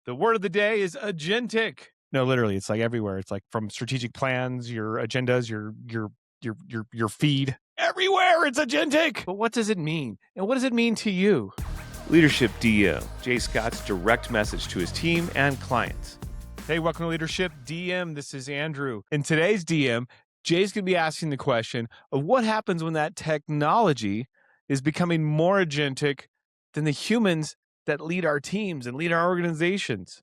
The word of the day is agentic. No, literally, it's like everywhere. It's like from strategic plans, your agendas, your feed. Everywhere it's agentic. But what does it mean? And what does it mean to you? Leadership DM, Jay Scott's direct message to his team and clients. Hey, welcome to Leadership DM. This is Andrew. In today's DM, Jay's going to be asking the question of what happens when that technology is becoming more agentic than the humans that lead our teams and lead our organizations.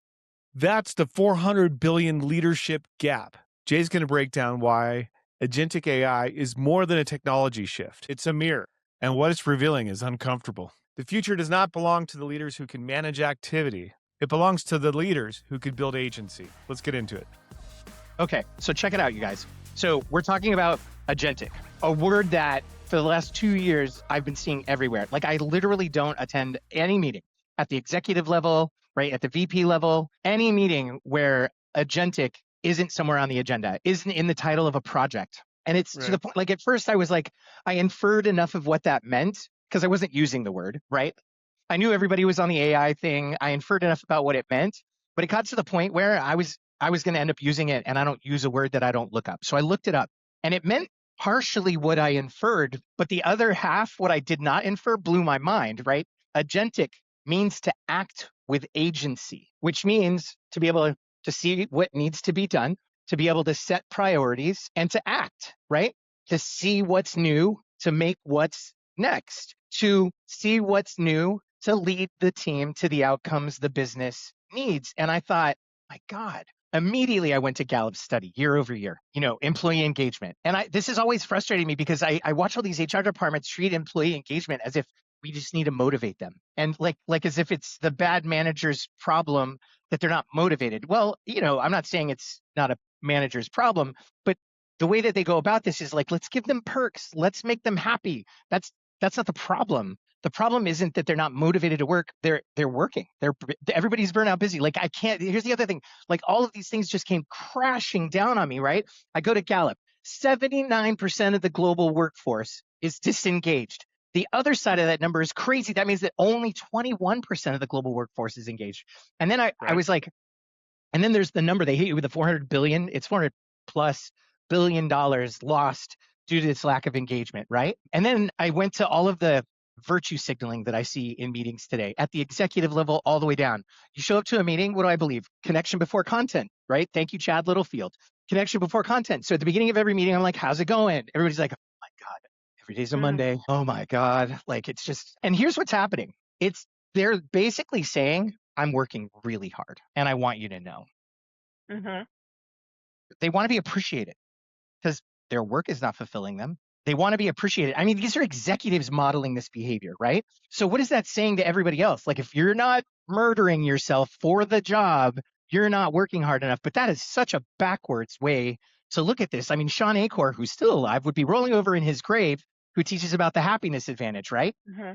That's the 400 billion leadership gap. Jay's going to break down why agentic AI is more than a technology shift. It's a mirror, and what it's revealing is uncomfortable. The future does not belong to the leaders who can manage activity. It belongs to the leaders who could build agency. Let's get into it. Okay, so check it out, you guys. So we're talking about agentic, a word that for the last 2 years I've been seeing everywhere. Like I literally don't attend any meeting at the executive level, right, at the VP level, any meeting where agentic isn't somewhere on the agenda, isn't in the title of a project. And it's to the point, like at first I was like, I inferred enough of what that meant because I wasn't using the word, right? I knew everybody was on the AI thing. I inferred enough about what it meant, but it got to the point where I was going to end up using it, and I don't use a word that I don't look up. So I looked it up, and it meant partially what I inferred, but the other half, what I did not infer, blew my mind, right? Agentic means to act with agency, which means to be able to see what needs to be done, to be able to set priorities, and to act, right? To see what's new, to make what's next, to see what's new, to lead the team to the outcomes the business needs. And I thought, my God, immediately I went to Gallup's study year over year, employee engagement. And this is always frustrating me because I watch all these HR departments treat employee engagement as if we just need to motivate them. And like as if it's the bad manager's problem that they're not motivated. Well, I'm not saying it's not a manager's problem, but the way that they go about this is like, let's give them perks. Let's make them happy. That's not the problem. The problem isn't that they're not motivated to work. They're working. Everybody's burnout busy. Like I can't. Here's the other thing. Like all of these things just came crashing down on me. Right? I go to Gallup. 79% of the global workforce is disengaged. The other side of that number is crazy. That means that only 21% of the global workforce is engaged. And then I was like, and then there's the number they hit you with the 400 billion. It's 400 plus $billion lost due to this lack of engagement, right? And then I went to all of the virtue signaling that I see in meetings today at the executive level all the way down. You show up to a meeting, what do I believe? Connection before content, right? Thank you, Chad Littlefield. Connection before content. So at the beginning of every meeting, I'm like, how's it going? Everybody's like, oh my God, every day's a Monday. Oh my God. Like it's just, and here's what's happening. They're basically saying, I'm working really hard and I want you to know. Mm-hmm. They want to be appreciated because their work is not fulfilling them. They want to be appreciated. I mean, these are executives modeling this behavior, right? So what is that saying to everybody else? Like if you're not murdering yourself for the job, you're not working hard enough. But that is such a backwards way to look at this. I mean, Sean Acor, who's still alive, would be rolling over in his grave, who teaches about the happiness advantage, right? Mm-hmm.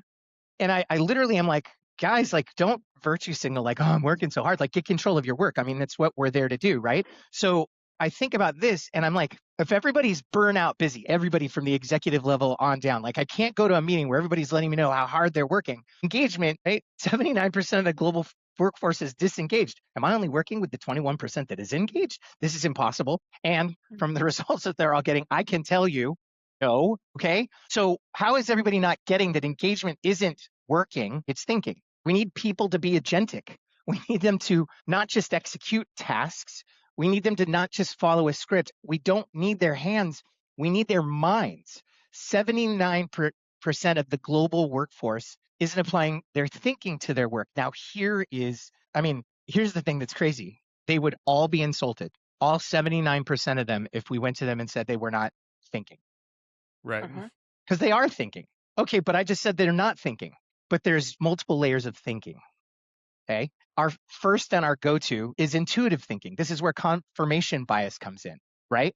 And I literally am like, guys, like don't virtue signal like, oh, I'm working so hard. Like get control of your work. I mean, that's what we're there to do, right? So I think about this and I'm like, if everybody's burnout busy, everybody from the executive level on down, like I can't go to a meeting where everybody's letting me know how hard they're working. Engagement, right? 79% of the global workforce is disengaged. Am I only working with the 21% that is engaged? This is impossible. And from the results that they're all getting, I can tell you, no. Okay. So how is everybody not getting that engagement isn't working? It's thinking. We need people to be agentic. We need them to not just execute tasks. We need them to not just follow a script. We don't need their hands. We need their minds. 79% of the global workforce isn't applying their thinking to their work. Now, here's the thing that's crazy. They would all be insulted, all 79% of them, if we went to them and said they were not thinking. Right. Because they are thinking. Okay, but I just said they're not thinking. But there's multiple layers of thinking. Okay. Our first and our go-to is intuitive thinking. This is where confirmation bias comes in, right?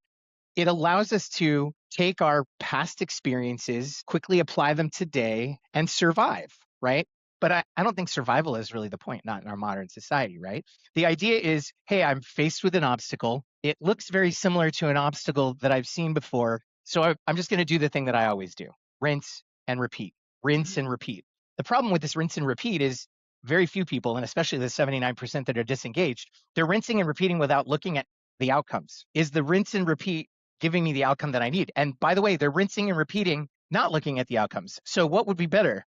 It allows us to take our past experiences, quickly apply them today, and survive, right? But I don't think survival is really the point, not in our modern society, right? The idea is, hey, I'm faced with an obstacle. It looks very similar to an obstacle that I've seen before. So I'm just going to do the thing that I always do. Rinse and repeat. Rinse and repeat. The problem with this rinse and repeat is very few people, and especially the 79% that are disengaged, they're rinsing and repeating without looking at the outcomes. Is the rinse and repeat giving me the outcome that I need? And by the way, they're rinsing and repeating, not looking at the outcomes. So what would be better?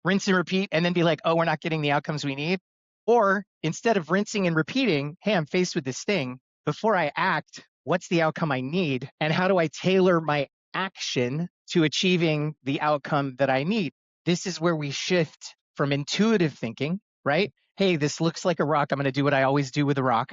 Rinse and repeat and then be like, oh, we're not getting the outcomes we need? Or instead of rinsing and repeating, hey, I'm faced with this thing. Before I act, what's the outcome I need? And how do I tailor my action to achieving the outcome that I need? This is where we shift from intuitive thinking, right? Hey, this looks like a rock. I'm going to do what I always do with a rock.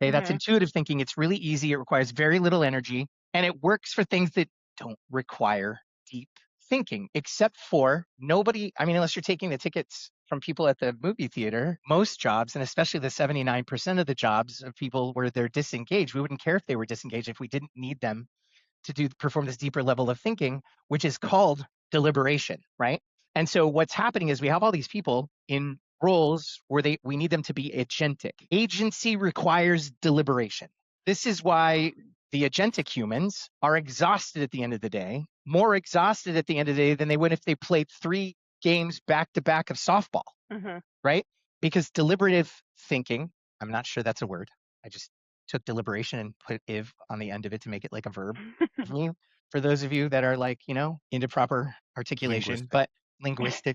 Okay, that's intuitive thinking. It's really easy. It requires very little energy, and it works for things that don't require deep thinking, except for nobody. I mean, unless you're taking the tickets from people at the movie theater, most jobs, and especially the 79% of the jobs of people where they're disengaged, we wouldn't care if they were disengaged if we didn't need them to perform this deeper level of thinking, which is called deliberation, right? And so what's happening is we have all these people in roles where we need them to be agentic. Agency requires deliberation. This is why the agentic humans are exhausted at the end of the day, more exhausted at the end of the day than they would if they played 3 games back to back of softball, right? Because deliberative thinking, I'm not sure that's a word. I just took deliberation and put "iv" on the end of it to make it like a verb. For those of you that are like, into proper articulation, but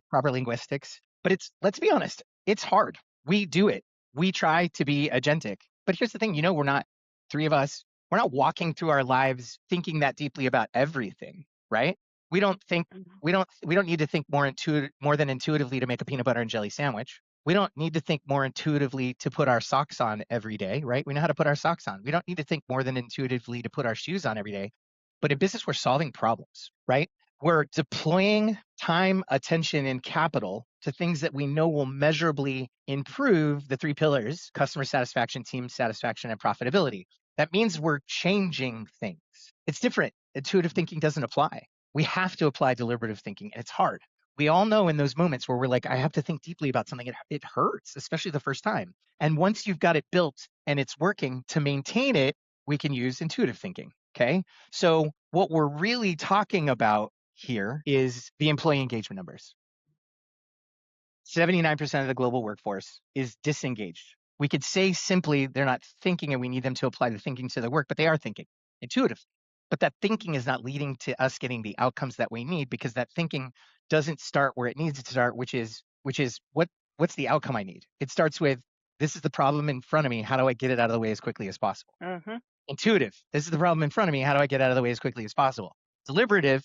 proper linguistics. But let's be honest, it's hard. We do it. We try to be agentic. But here's the thing, we're not 3 of us, we're not walking through our lives thinking that deeply about everything, right? We don't need to think more than intuitively to make a peanut butter and jelly sandwich. We don't need to think more intuitively to put our socks on every day, right? We know how to put our socks on. We don't need to think more than intuitively to put our shoes on every day. But in business, we're solving problems, right? We're deploying time, attention, and capital to things that we know will measurably improve the 3 pillars: customer satisfaction, team satisfaction, and profitability. That means we're changing things. It's different. Intuitive thinking doesn't apply. We have to apply deliberative thinking, and it's hard. We all know in those moments where we're like, I have to think deeply about something, it hurts, especially the first time. And once you've got it built and it's working, to maintain it, we can use intuitive thinking, okay? So what we're really talking about here is the employee engagement numbers. 79% of the global workforce is disengaged. We could say simply they're not thinking and we need them to apply the thinking to their work, but they are thinking intuitively. But that thinking is not leading to us getting the outcomes that we need, because that thinking doesn't start where it needs to start, which is what's the outcome I need? It starts with, this is the problem in front of me. How do I get it out of the way as quickly as possible? Intuitive, this is the problem in front of me. How do I get it out of the way as quickly as possible? Deliberative,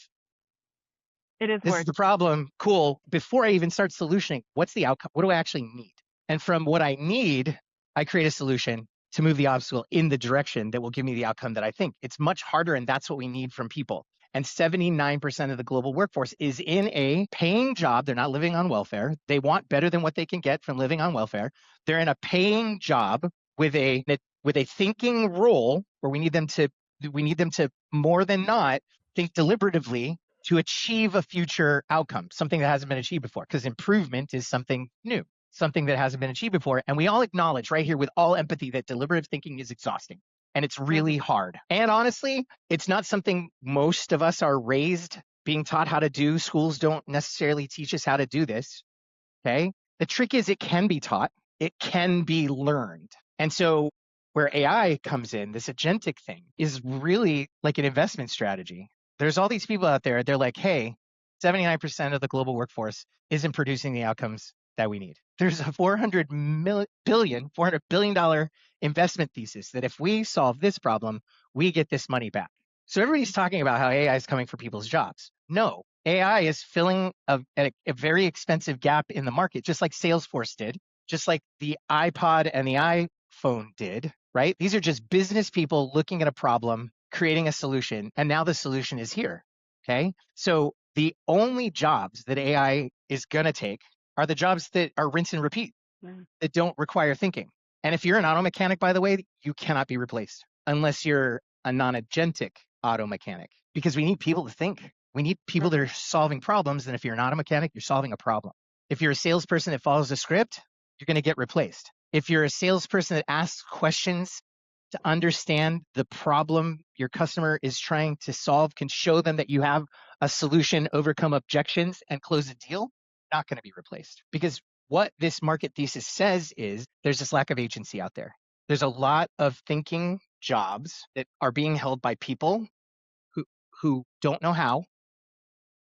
this is the problem. Cool. Before I even start solutioning, what's the outcome? What do I actually need? And from what I need, I create a solution to move the obstacle in the direction that will give me the outcome that I think. It's much harder, and that's what we need from people. And 79% of the global workforce is in a paying job. They're not living on welfare. They want better than what they can get from living on welfare. They're in a paying job with a thinking role where we need them to more than not think deliberatively to achieve a future outcome, something that hasn't been achieved before, because improvement is something new, something that hasn't been achieved before. And we all acknowledge right here with all empathy that deliberative thinking is exhausting and it's really hard. And honestly, it's not something most of us are raised being taught how to do. Schools don't necessarily teach us how to do this, okay? The trick is it can be taught, it can be learned. And so where AI comes in, this agentic thing, is really like an investment strategy. There's all these people out there, they're like, hey, 79% of the global workforce isn't producing the outcomes that we need. There's a $400 billion investment thesis that if we solve this problem, we get this money back. So everybody's talking about how AI is coming for people's jobs. No, AI is filling a very expensive gap in the market, just like Salesforce did, just like the iPod and the iPhone did, right? These are just business people looking at a problem, creating a solution, and now the solution is here, okay? So the only jobs that AI is going to take are the jobs that are rinse and repeat, that don't require thinking. And if you're an auto mechanic, by the way, you cannot be replaced unless you're a non-agentic auto mechanic, because we need people to think. We need people that are solving problems. And if you're an auto mechanic, you're solving a problem. If you're a salesperson that follows a script, you're going to get replaced. If you're a salesperson that asks questions to understand the problem your customer is trying to solve, can show them that you have a solution, overcome objections, and close a deal, not going to be replaced, because what this market thesis says is there's this lack of agency out there. There's a lot of thinking jobs that are being held by people who don't know how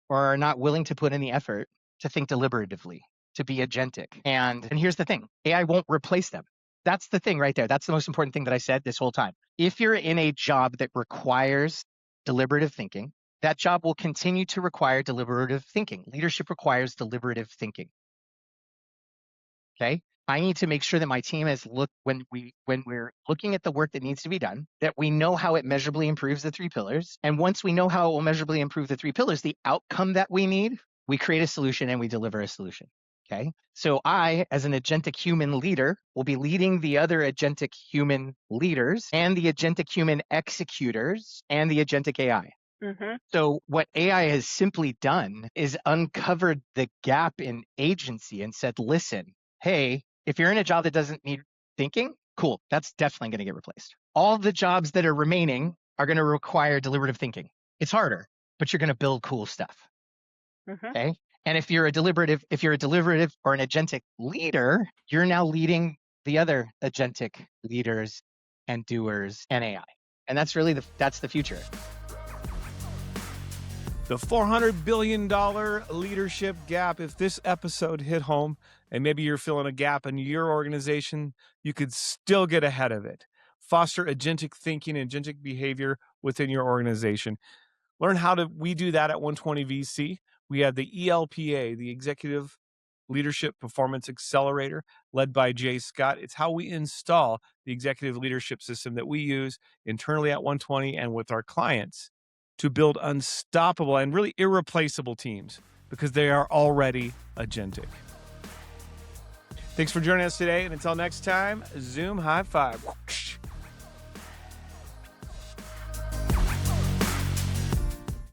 or are not willing to put in the effort to think deliberatively, to be agentic. And here's the thing, AI won't replace them. That's the thing right there. That's the most important thing that I said this whole time. If you're in a job that requires deliberative thinking, that job will continue to require deliberative thinking. Leadership requires deliberative thinking. Okay? I need to make sure that my team has looked when we're looking at the work that needs to be done, that we know how it measurably improves the 3 pillars. And once we know how it will measurably improve the 3 pillars, the outcome that we need, we create a solution and we deliver a solution. Okay. So I, as an agentic human leader, will be leading the other agentic human leaders and the agentic human executors and the agentic AI. So what AI has simply done is uncovered the gap in agency and said, listen, hey, if you're in a job that doesn't need thinking, cool, that's definitely going to get replaced. All the jobs that are remaining are going to require deliberative thinking. It's harder, but you're going to build cool stuff. Okay. And if you're a deliberative or an agentic leader, you're now leading the other agentic leaders and doers and AI. And that's really that's the future. The $400 billion leadership gap. If this episode hit home and maybe you're feeling a gap in your organization, you could still get ahead of it. Foster agentic thinking and agentic behavior within your organization. Learn how we do that at 120 VC. We have the ELPA, the Executive Leadership Performance Accelerator, led by Jay Scott. It's how we install the executive leadership system that we use internally at 120 and with our clients to build unstoppable and really irreplaceable teams because they are already agentic. Thanks for joining us today, and until next time, Zoom high five.